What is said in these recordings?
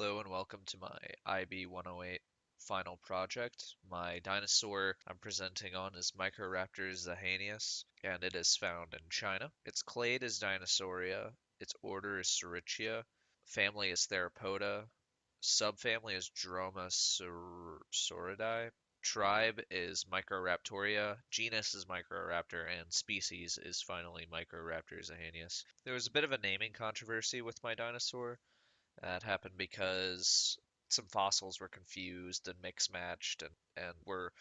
Hello and welcome to my IB-108 final project. My dinosaur I'm presenting on is Microraptor zahanius, and it is found in China. Its clade is Dinosauria, its order is Serichia, family is Theropoda, subfamily is Dromaeosauridae, tribe is Microraptoria, genus is Microraptor, and species is finally Microraptor zahanius. There was a bit of a naming controversy with my dinosaur. That happened because some fossils were confused and mix matched and were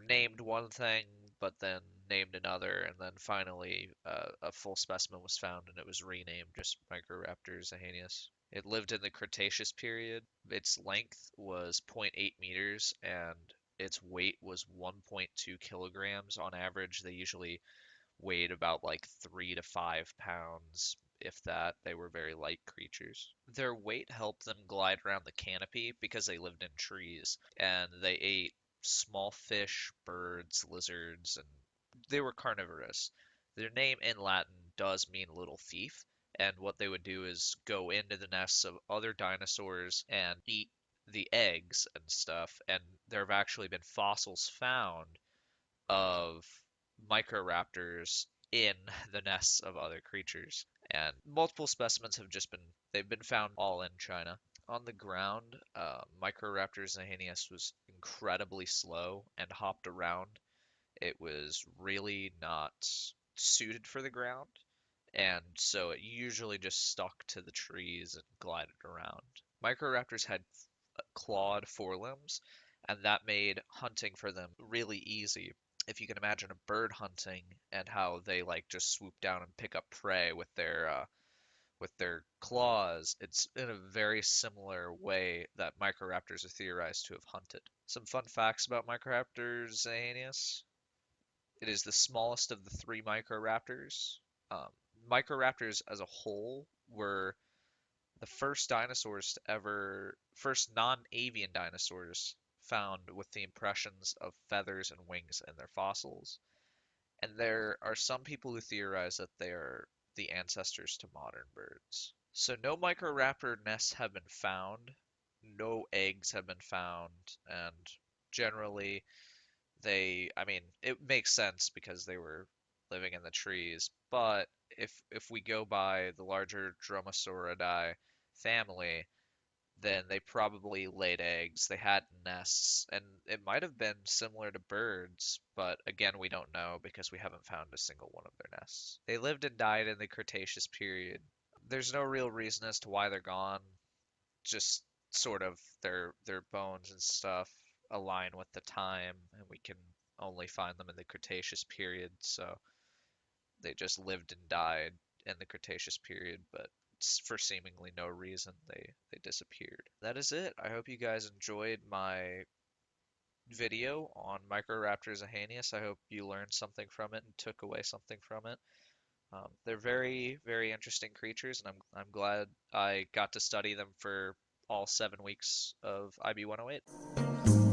named one thing but then named another, and then finally a full specimen was found and it was renamed just Microraptor zahanius. It lived in the Cretaceous period. Its length was zero point 0.8 meters and its weight was 1.2 kilograms on average. They usually weighed about like 3 to 5 pounds, if that. They were very light creatures. Their weight helped them glide around the canopy because they lived in trees and they ate small fish, birds, lizards, and they were carnivorous. Their name in Latin does mean little thief, and what they would do is go into the nests of other dinosaurs and eat the eggs and stuff. And there have actually been fossils found of Microraptors in the nests of other creatures. And multiple specimens have just they've been found all in China. On the ground, Microraptor zahanius was incredibly slow and hopped around. It was really not suited for the ground, and so it usually just stuck to the trees and glided around. Microraptors had clawed forelimbs, and that made hunting for them really easy. If you can imagine a bird hunting and how they like just swoop down and pick up prey with their claws, it's in a very similar way that Microraptors are theorized to have hunted. Some fun facts about Microraptor zahanius. It is the smallest of the three Microraptors. Um, Microraptors as a whole were the first non-avian dinosaurs found with the impressions of feathers and wings in their fossils. And there are some people who theorize that they are the ancestors to modern birds. So no Microraptor nests have been found, no eggs have been found, and generally I mean, it makes sense because they were living in the trees, but if we go by the larger Dromaeosauridae family, then they probably laid eggs. They had nests, and it might have been similar to birds, but again, we don't know because we haven't found a single one of their nests. They lived and died in the Cretaceous period. There's no real reason as to why they're gone. Just sort of their bones and stuff align with the time, and we can only find them in the Cretaceous period, so they just lived and died in the Cretaceous period, but for seemingly no reason they disappeared. That is it. I hope you guys enjoyed my video on Microraptor zahanius. I hope you learned something from it and took away something from it. They're very, very interesting creatures, and I'm glad I got to study them for all 7 weeks of IB 108.